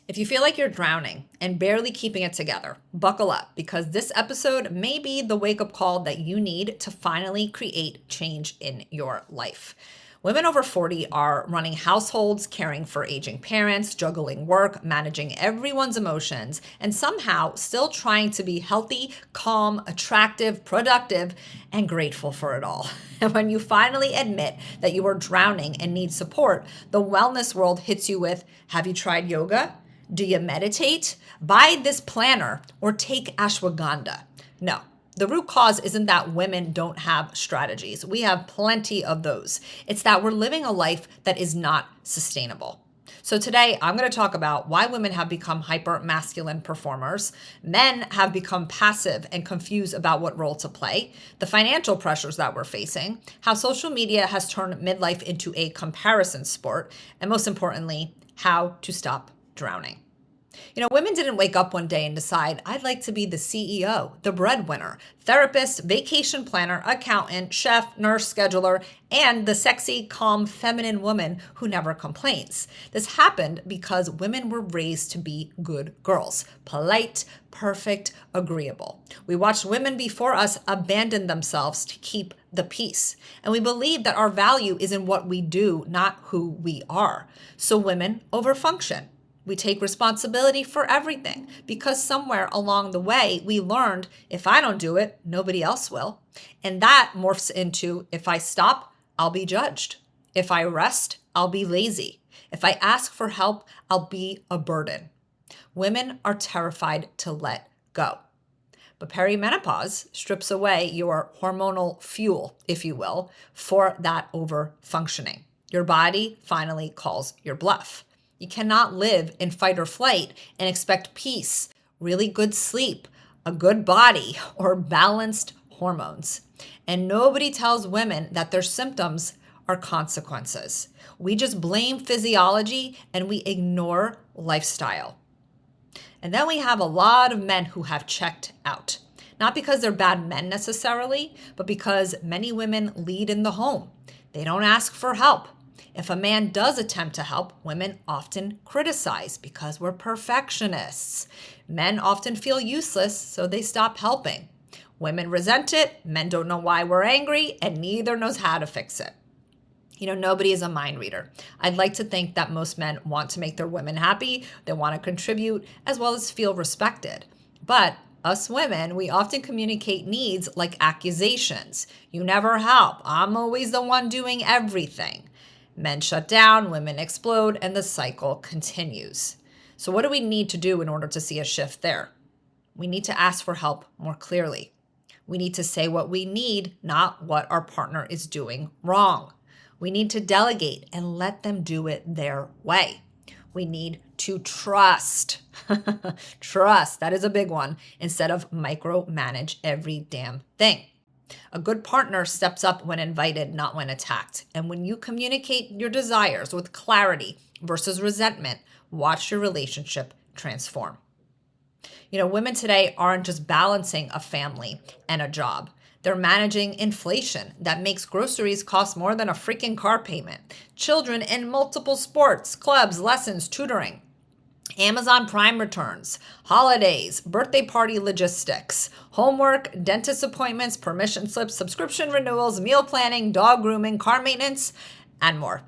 If you feel like you're drowning and barely keeping it together, buckle up because this episode may be the wake up call that you need to finally create change in your life. Women over 40 are running households, caring for aging parents, juggling work, managing everyone's emotions, and somehow still trying to be healthy, calm, attractive, productive, and grateful for it all. And when you finally admit that you are drowning and need support, the wellness world hits you with, have you tried yoga? Do you meditate? Buy this planner or take ashwagandha. No, the root cause isn't that women don't have strategies. We have plenty of those. It's that we're living a life that is not sustainable. So today I'm going to talk about why women have become hyper masculine performers, men have become passive and confused about what role to play, the financial pressures that we're facing, how social media has turned midlife into a comparison sport, and most importantly, how to stop drowning. Women didn't wake up one day and decide, I'd like to be the CEO, the breadwinner, therapist, vacation planner, accountant, chef, nurse, scheduler, and the sexy, calm, feminine woman who never complains. This happened because women were raised to be good girls, polite, perfect, agreeable. We watched women before us abandon themselves to keep the peace. And we believe that our value is in what we do, not who we are. So women overfunction. We take responsibility for everything because somewhere along the way, we learned if I don't do it, nobody else will. And that morphs into if I stop, I'll be judged. If I rest, I'll be lazy. If I ask for help, I'll be a burden. Women are terrified to let go. But perimenopause strips away your hormonal fuel, if you will, for that overfunctioning. Your body finally calls your bluff. You cannot live in fight or flight and expect peace, really good sleep, a good body, or balanced hormones. And nobody tells women that their symptoms are consequences. We just blame physiology and we ignore lifestyle. And then we have a lot of men who have checked out. Not because they're bad men necessarily, but because many women lead in the home. They don't ask for help. If a man does attempt to help, women often criticize because we're perfectionists. Men often feel useless, so they stop helping. Women resent it, men don't know why we're angry, and neither knows how to fix it. Nobody is a mind reader. I'd like to think that most men want to make their women happy, they want to contribute, as well as feel respected. But us women, we often communicate needs like accusations. You never help. I'm always the one doing everything. Men shut down, women explode, and the cycle continues. So what do we need to do in order to see a shift there? We need to ask for help more clearly. We need to say what we need, not what our partner is doing wrong. We need to delegate and let them do it their way. We need to trust. Trust, that is a big one, instead of micromanage every damn thing. A good partner steps up when invited, not when attacked. And when you communicate your desires with clarity versus resentment, watch your relationship transform. Women today aren't just balancing a family and a job. They're managing inflation that makes groceries cost more than a freaking car payment. Children in multiple sports, clubs, lessons, tutoring. Amazon Prime returns, holidays, birthday party logistics, homework, dentist appointments, permission slips, subscription renewals, meal planning, dog grooming, car maintenance, and more.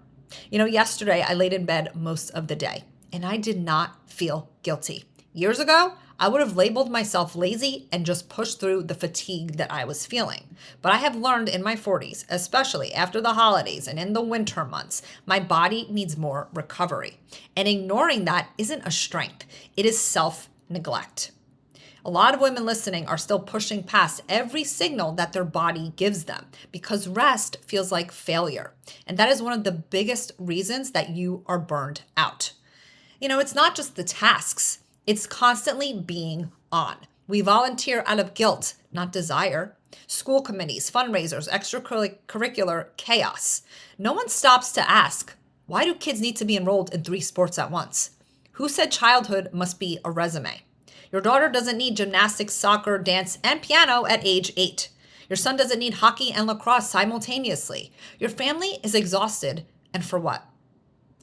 Yesterday I laid in bed most of the day and I did not feel guilty. Years ago, I would have labeled myself lazy and just pushed through the fatigue that I was feeling. But I have learned in my 40s, especially after the holidays and in the winter months, my body needs more recovery. And ignoring that isn't a strength. It is self-neglect. A lot of women listening are still pushing past every signal that their body gives them because rest feels like failure. And that is one of the biggest reasons that you are burned out. It's not just the tasks. It's constantly being on. We volunteer out of guilt, not desire. School committees, fundraisers, extracurricular chaos. No one stops to ask, why do kids need to be enrolled in 3 sports at once? Who said childhood must be a resume? Your daughter doesn't need gymnastics, soccer, dance, and piano at age 8. Your son doesn't need hockey and lacrosse simultaneously. Your family is exhausted, and for what?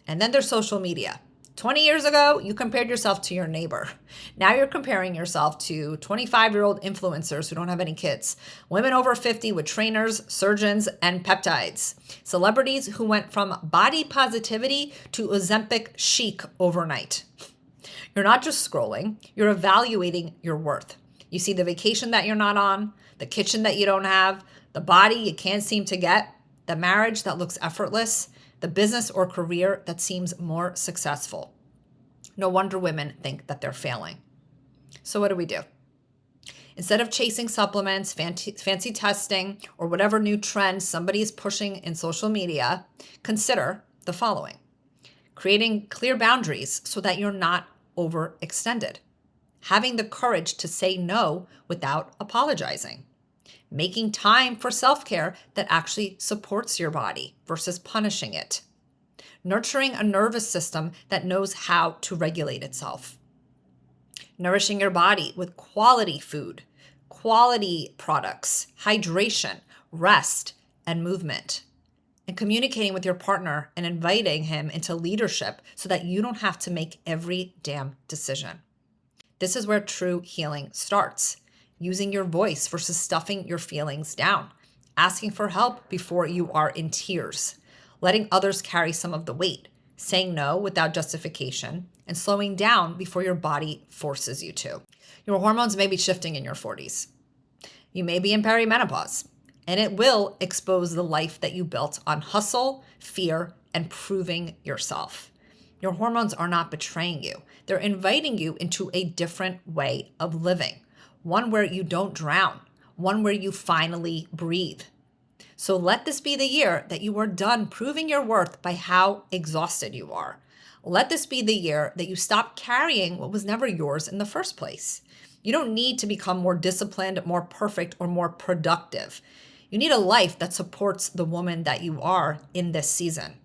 And then there's social media. 20 years ago, you compared yourself to your neighbor. Now you're comparing yourself to 25-year-old influencers who don't have any kids, women over 50 with trainers, surgeons, and peptides, celebrities who went from body positivity to Ozempic chic overnight. You're not just scrolling, you're evaluating your worth. You see the vacation that you're not on, the kitchen that you don't have, the body you can't seem to get, the marriage that looks effortless, the business or career that seems more successful. No wonder women think that they're failing. So what do? Instead of chasing supplements, fancy testing, or whatever new trend somebody is pushing in social media, consider the following. Creating clear boundaries so that you're not overextended. Having the courage to say no without apologizing. Making time for self-care that actually supports your body versus punishing it. Nurturing a nervous system that knows how to regulate itself. Nourishing your body with quality food, quality products, hydration, rest, and movement. And communicating with your partner and inviting him into leadership so that you don't have to make every damn decision. This is where true healing starts. Using your voice versus stuffing your feelings down, asking for help before you are in tears, letting others carry some of the weight, saying no without justification, and slowing down before your body forces you to. Your hormones may be shifting in your 40s. You may be in perimenopause, and it will expose the life that you built on hustle, fear, and proving yourself. Your hormones are not betraying you. They're inviting you into a different way of living. One where you don't drown, one where you finally breathe. So let this be the year that you are done proving your worth by how exhausted you are. Let this be the year that you stop carrying what was never yours in the first place. You don't need to become more disciplined, more perfect, or more productive. You need a life that supports the woman that you are in this season.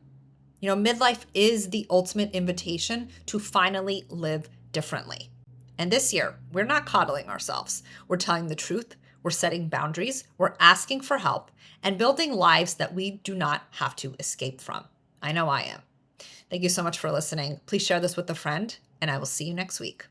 Midlife is the ultimate invitation to finally live differently. And this year, we're not coddling ourselves. We're telling the truth, we're setting boundaries, we're asking for help, and building lives that we do not have to escape from. I know I am. Thank you so much for listening. Please share this with a friend, and I will see you next week.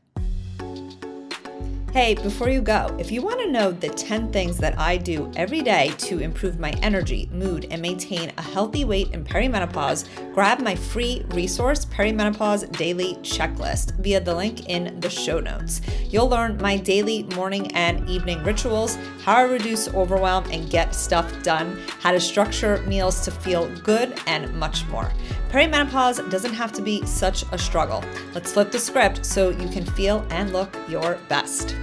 Hey, before you go, if you want to know the 10 things that I do every day to improve my energy, mood, and maintain a healthy weight in perimenopause, grab my free resource, Perimenopause Daily Checklist, via the link in the show notes. You'll learn my daily morning and evening rituals, how I reduce overwhelm and get stuff done, how to structure meals to feel good, and much more. Perimenopause doesn't have to be such a struggle. Let's flip the script so you can feel and look your best.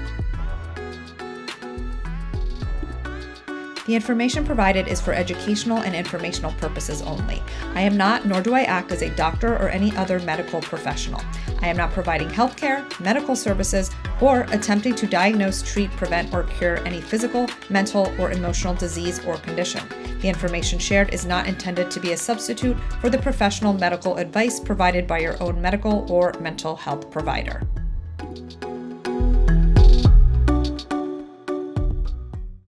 The information provided is for educational and informational purposes only. I am not, nor do I act as a doctor or any other medical professional. I am not providing healthcare, medical services, or attempting to diagnose, treat, prevent, or cure any physical, mental, or emotional disease or condition. The information shared is not intended to be a substitute for the professional medical advice provided by your own medical or mental health provider.